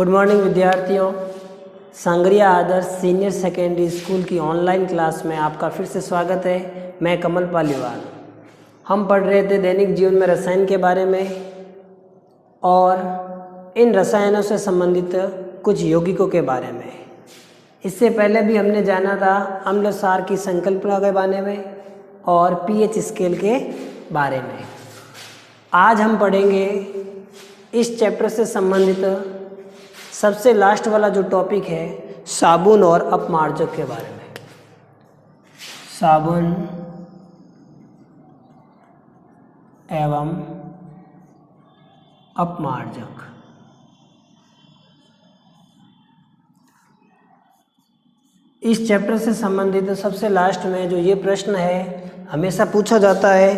Good morning विद्यार्थियों। Sangria आदर्श senior secondary school की online class में आपका फिर से स्वागत है। मैं कमल पालीवाल। हम पढ़ रहे थे दैनिक जीवन में रसायन के बारे में और इन रसायनों से संबंधित कुछ यौगिकों के बारे में। इससे पहले भी हमने जाना था अम्ल सार की संकल्पना के बारे में और पीएच स्केल के बारे में। आज हम पढ़ेंगे इस चैप्टर से संबंधित सबसे लास्ट वाला जो टॉपिक है साबुन और अपमार्जक के बारे में। साबुन एवं अपमार्जक। इस चैप्टर से संबंधित सबसे लास्ट में जो ये प्रश्न है हमेशा पूछा जाता है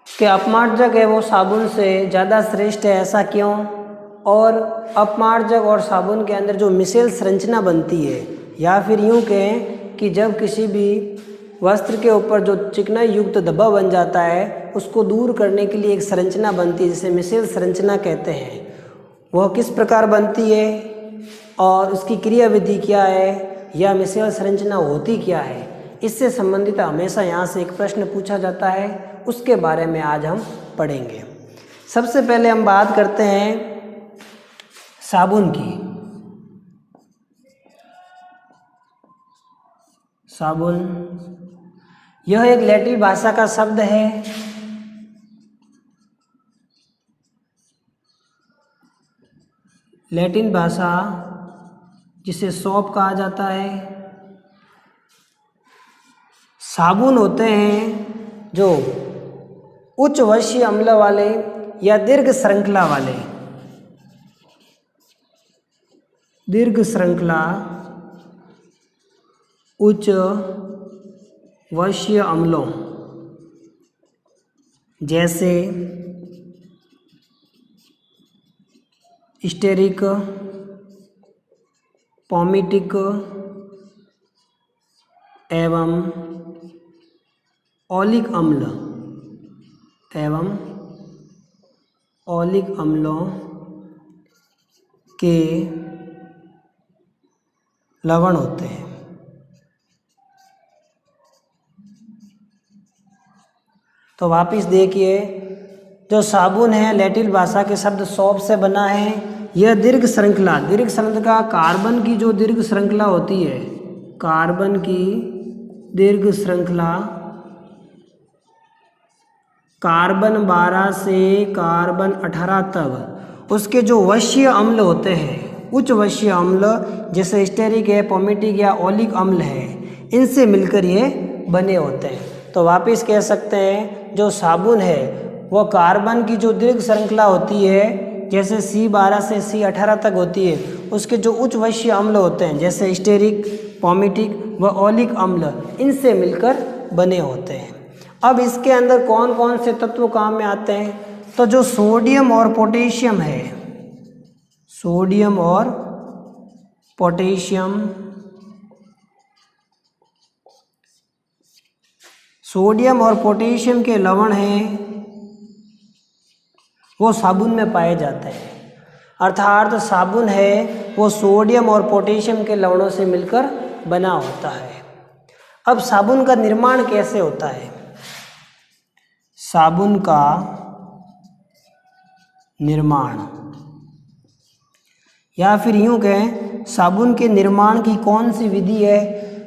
कि अपमार्जक है वो साबुन से ज़्यादा श्रेष्ठ है, ऐसा क्यों? और अपमार्जक और साबुन के अंदर जो मिसेल संरचना बनती है, या फिर यूँ कहें कि जब किसी भी वस्त्र के ऊपर जो चिकनाई युक्त धब्बा बन जाता है उसको दूर करने के लिए एक संरचना बनती है जिसे मिसेल संरचना कहते हैं। वह किस प्रकार बनती है और उसकी क्रियाविधि क्या है या मिसेल संरचना होती क्या है, इससे संबंधित हमेशा यहाँ से एक प्रश्न पूछा जाता है। उसके बारे में आज हम पढ़ेंगे। सबसे पहले हम बात करते हैं साबुन की। साबुन यह एक लैटिन भाषा का शब्द है। लैटिन भाषा जिसे सोप कहा जाता है। साबुन होते हैं जो उच्च वश्य अम्ल वाले या दीर्घ श्रृंखला वाले, दीर्घ श्रृंखला उच्च वश्य अम्लों जैसे स्टेरिक, पॉमिटिक एवं ओलिक अम्ल एवं ओलिक अम्लों के लवण होते हैं। तो वापिस देखिए, जो साबुन है लैटिन भाषा के शब्द सोप से बना है। यह दीर्घ श्रृंखला कार्बन की जो दीर्घ श्रृंखला होती है, कार्बन की दीर्घ श्रृंखला कार्बन 12 से कार्बन 18 तक, उसके जो वश्य अम्ल होते हैं, उच्च वश्य अम्ल जैसे स्टेरिक है, पॉमिटिक या ओलिक अम्ल है, इनसे मिलकर ये बने होते हैं। तो वापिस कह सकते हैं जो साबुन है वह कार्बन की जो दीर्घ श्रृंखला होती है, जैसे C12 से C18 तक होती है, उसके जो उच्च वश्य अम्ल होते हैं जैसे स्टेरिक, पॉमिटिक व ओलिक अम्ल, इनसे मिलकर बने होते हैं। अब इसके अंदर कौन कौन से तत्व काम में आते हैं? तो जो सोडियम और पोटेशियम है, सोडियम और पोटेशियम, सोडियम और पोटेशियम के लवण हैं वो साबुन में पाए जाते हैं। अर्थात साबुन है वो सोडियम और पोटेशियम के लवणों से मिलकर बना होता है। अब साबुन का निर्माण कैसे होता है? साबुन का निर्माण, या फिर यूँ कहें साबुन के निर्माण की कौन सी विधि है?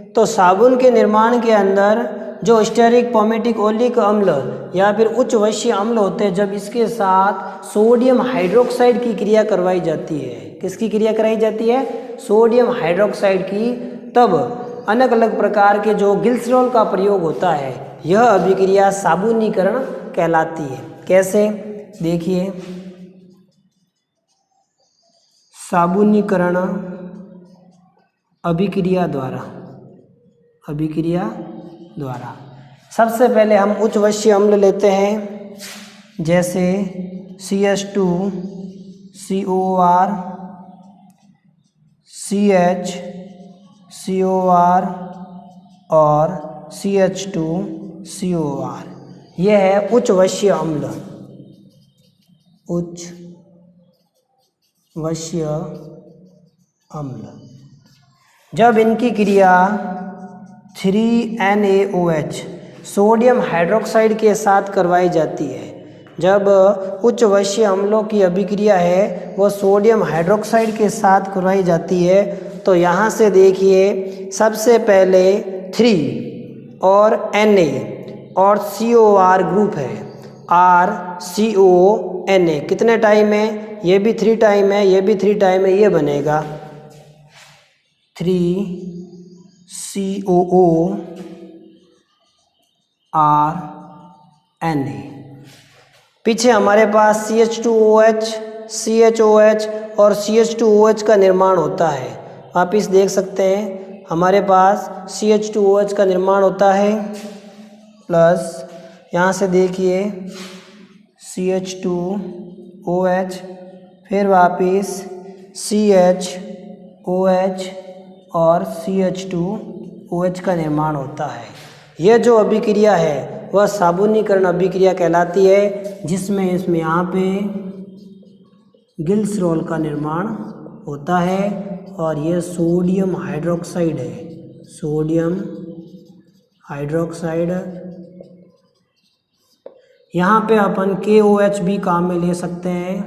तो साबुन के निर्माण के अंदर जो स्टेरिक, पॉमिटिक, ओलिक अम्ल या फिर उच्च वश्य अम्ल होते हैं, जब इसके साथ सोडियम हाइड्रोक्साइड की क्रिया करवाई जाती है, किसकी क्रिया कराई जाती है? सोडियम हाइड्रोक्साइड की, तब अलग अलग प्रकार के जो ग्लिसरॉल का प्रयोग होता है, यह अभिक्रिया साबुनीकरण कहलाती है। कैसे? देखिए, साबुनीकरण अभिक्रिया द्वारा सबसे पहले हम उच्च वश्य अम्ल लेते हैं, जैसे CH2, COR, CH, COR और CH2, COR। यह है उच्च वश्य अम्ल, उच्च वश्य अम्ल। जब इनकी क्रिया 3NaOH सोडियम हाइड्रोक्साइड के साथ करवाई जाती है, जब उच्च वश्य अम्लों की अभिक्रिया है वो सोडियम हाइड्रोक्साइड के साथ करवाई जाती है, तो यहाँ से देखिए सबसे पहले 3 और Na और COR ग्रुप है, RCONA कितने टाइम है, ये भी 3 टाइम है, ये भी 3 टाइम है, ये बनेगा 3COORNA। पीछे हमारे पास CH2OH, CHOH और CH2OH का निर्माण होता है। आप इस देख सकते हैं हमारे पास CH2OH का निर्माण होता है, प्लस यहाँ से देखिए CH2OH, फिर वापिस CHOH और CH2OH का निर्माण होता है। यह जो अभिक्रिया है वह साबुनीकरण अभिक्रिया कहलाती है, जिसमें इसमें यहाँ पे ग्लिसरॉल का निर्माण होता है और यह सोडियम हाइड्रोक्साइड है, सोडियम हाइड्रोक्साइड। यहाँ पे अपन KOH भी काम में ले सकते हैं,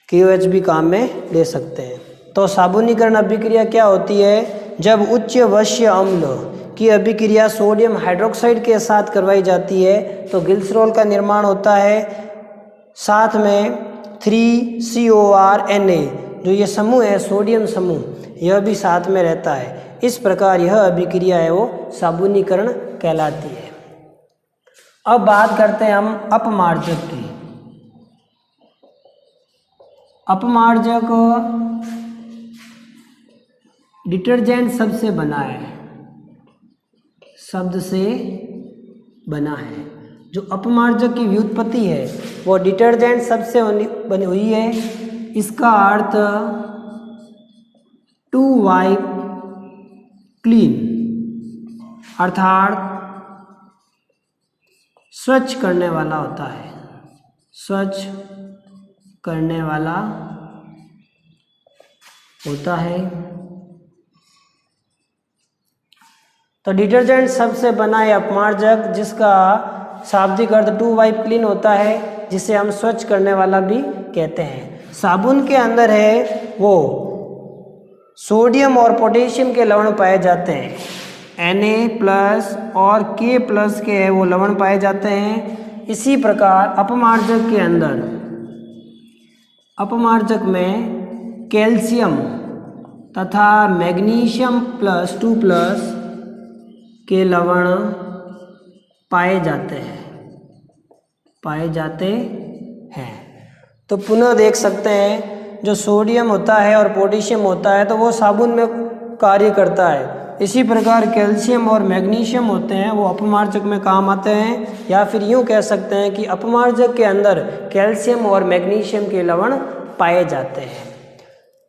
KOH भी काम में ले सकते हैं। तो साबुनीकरण अभिक्रिया क्या होती है, जब उच्च वश्य अम्ल की अभिक्रिया सोडियम हाइड्रोक्साइड के साथ करवाई जाती है तो ग्लिसरॉल का निर्माण होता है, साथ में 3CORNA जो ये समूह है सोडियम समूह, यह भी साथ में रहता है। इस प्रकार यह अभिक्रिया है वो साबुनीकरण कहलाती है। अब बात करते हैं हम अपमार्जक की। अपमार्जक डिटर्जेंट शब्द से बना है, शब्द से बना है। जो अपमार्जक की व्युत्पत्ति है वो डिटर्जेंट शब्द से बनी हुई है। इसका अर्थ टू वाइप क्लीन, अर्थात स्वच्छ करने वाला होता है, स्वच्छ करने वाला होता है। तो डिटर्जेंट शब्द से बना है अपमार्जक, जिसका शाब्दिक अर्थ टू वाइप क्लीन होता है, जिसे हम स्वच्छ करने वाला भी कहते हैं। साबुन के अंदर है वो सोडियम और पोटेशियम के लवण पाए जाते हैं, Na+ और K+ के है वो लवण पाए जाते हैं। इसी प्रकार अपमार्जक के अंदर, अपमार्जक में कैल्शियम तथा मैग्नीशियम +2+ के लवण पाए जाते हैं। तो पुनः देख सकते हैं जो सोडियम होता है और पोटेशियम होता है तो वो साबुन में कार्य करता है। इसी प्रकार कैल्शियम और मैग्नीशियम होते हैं वो अपमार्जक में काम आते हैं, या फिर यूँ कह सकते हैं कि अपमार्जक के अंदर कैल्शियम और मैग्नीशियम के लवण पाए जाते हैं।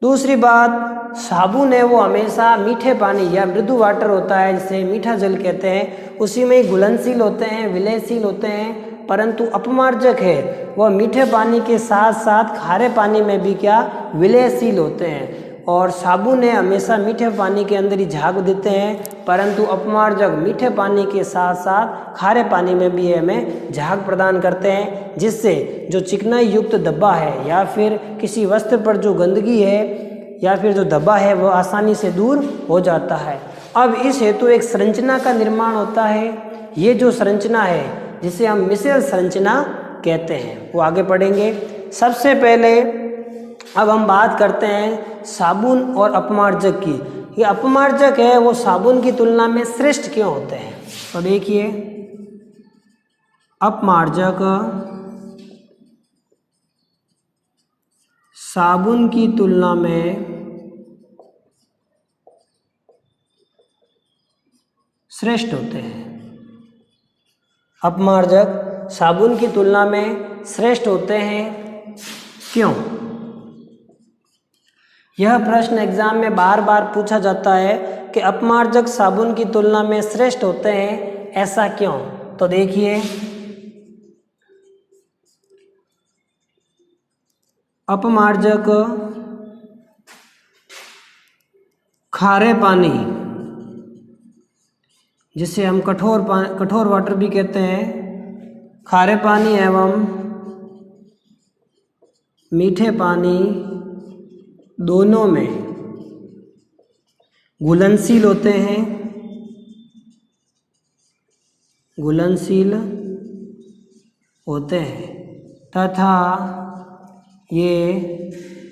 दूसरी बात, साबुन है वो हमेशा मीठे पानी या मृदु वाटर होता है, जिसे मीठा जल कहते हैं, उसी में ही घुलनशील होते हैं, विलयशील होते हैं। परंतु अपमार्जक है वह मीठे पानी के साथ साथ खारे पानी में भी क्या विलयशील होते हैं। और साबुन है हमेशा मीठे पानी के अंदर ही झाग देते हैं, परंतु अपमार्जक मीठे पानी के साथ साथ खारे पानी में भी हमें झाग प्रदान करते हैं, जिससे जो चिकनाई युक्त धब्बा है या फिर किसी वस्त्र पर जो गंदगी है या फिर जो धब्बा है वह आसानी से दूर हो जाता है। अब इस हेतु एक संरचना का निर्माण होता है। ये जो संरचना है जिसे हम मिश्रित संरचना कहते हैं, वो आगे पढ़ेंगे। सबसे पहले अब हम बात करते हैं साबुन और अपमार्जक की। ये अपमार्जक है वो साबुन की तुलना में श्रेष्ठ क्यों होते हैं? तो देखिए, अपमार्जक साबुन की तुलना में श्रेष्ठ होते हैं। अपमार्जक साबुन की तुलना में श्रेष्ठ होते हैं, क्यों? यह प्रश्न एग्जाम में बार बार पूछा जाता है कि अपमार्जक साबुन की तुलना में श्रेष्ठ होते हैं, ऐसा क्यों? तो देखिए, अपमार्जक खारे पानी, जिसे हम कठोर वाटर भी कहते हैं, खारे पानी एवं मीठे पानी दोनों में घुलनशील होते हैं, तथा ये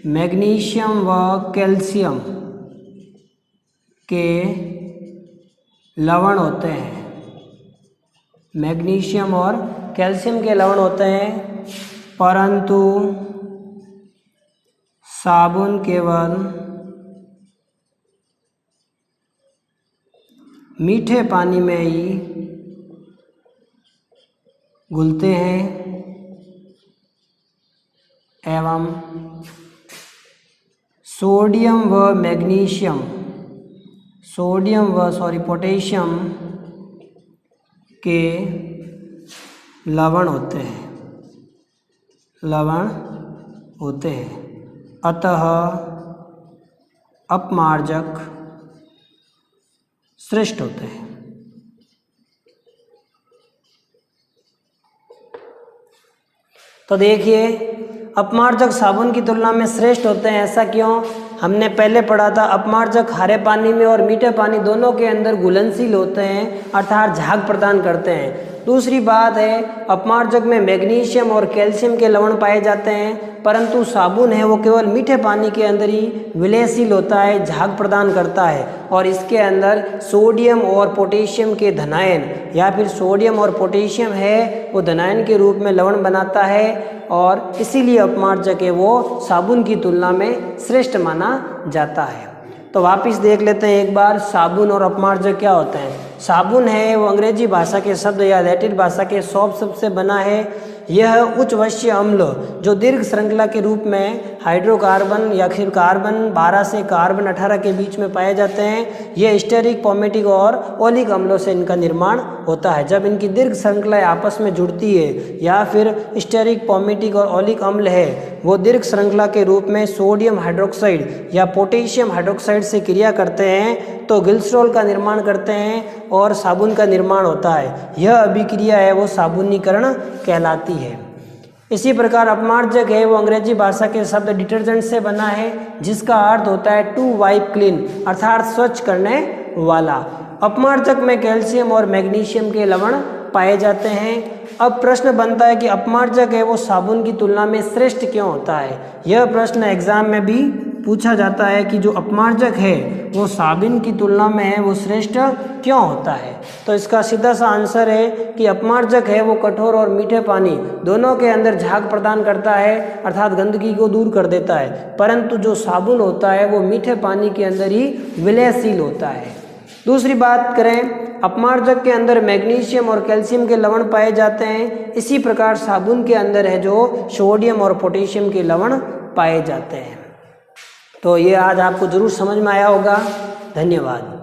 मैग्नीशियम व कैल्शियम के लवण होते हैं। मैग्नीशियम और कैल्शियम के लवण होते हैं, परंतु साबुन केवल मीठे पानी में ही घुलते हैं एवं पोटेशियम के लवण होते हैं। अतः अपमार्जक श्रेष्ठ होते हैं। तो देखिए, अपमार्जक साबुन की तुलना में श्रेष्ठ होते हैं, ऐसा क्यों? हमने पहले पढ़ा था अपमार्जक खारे पानी में और मीठे पानी दोनों के अंदर घुलनशील होते हैं, अर्थात झाग प्रदान करते हैं। दूसरी बात है, अपमार्जक में मैग्नीशियम और कैल्शियम के लवण पाए जाते हैं, परंतु साबुन है वो केवल मीठे पानी के अंदर ही विलयशील होता है, झाग प्रदान करता है, और इसके अंदर सोडियम और पोटेशियम के धनायन या फिर सोडियम और पोटेशियम है वो धनायन के रूप में लवण बनाता है, और इसीलिए अपमार्जक है वो साबुन की तुलना में श्रेष्ठ माना जाता है। तो वापस देख लेते हैं एक बार, साबुन और अपमार्जक क्या होते हैं। साबुन है वो अंग्रेजी भाषा के शब्द या लैटिन भाषा के सॉप शब्द से बना है। यह उच्च वश्य अम्ल जो दीर्घ श्रृंखला के रूप में हाइड्रोकार्बन या फिर कार्बन 12 से कार्बन 18 के बीच में पाए जाते हैं। यह स्टेरिक, पॉमेटिक और ओलिक अम्लों से इनका निर्माण होता है। जब इनकी दीर्घ श्रृंखलाएं आपस में जुड़ती है या फिर स्टेरिक, पॉमेटिक और ओलिक अम्ल है वो दीर्घ श्रृंखला के रूप में सोडियम हाइड्रोक्साइड या पोटेशियम हाइड्रोक्साइड से क्रिया करते हैं तो ग्लिसरॉल का निर्माण करते हैं और साबुन का निर्माण होता है। यह अभिक्रिया है वो साबुनीकरण कहलाती है। इसी प्रकार अपमार्जक है वो अंग्रेजी भाषा के शब्द डिटर्जेंट से बना है, जिसका अर्थ होता है टू वाइप क्लीन, अर्थात स्वच्छ करने वाला। अपमार्जक में कैल्शियम और मैग्नीशियम के लवण पाए जाते हैं। अब प्रश्न बनता है कि अपमार्जक है वो साबुन की तुलना में श्रेष्ठ क्यों होता है। यह प्रश्न एग्जाम में भी पूछा जाता है कि जो अपमार्जक है वो साबुन की तुलना में है वो श्रेष्ठ क्यों होता है। तो इसका सीधा सा आंसर है कि अपमार्जक है वो कठोर और मीठे पानी दोनों के अंदर झाग प्रदान करता है, अर्थात गंदगी को दूर कर देता है, परंतु जो साबुन होता है वो मीठे पानी के अंदर ही विलयशील होता है। दूसरी बात करें, अपमार्जक के अंदर मैग्नीशियम और कैल्शियम के लवण पाए जाते हैं। इसी प्रकार साबुन के अंदर है जो सोडियम और पोटेशियम के लवण पाए जाते हैं। तो ये आज आपको जरूर समझ में आया होगा। धन्यवाद।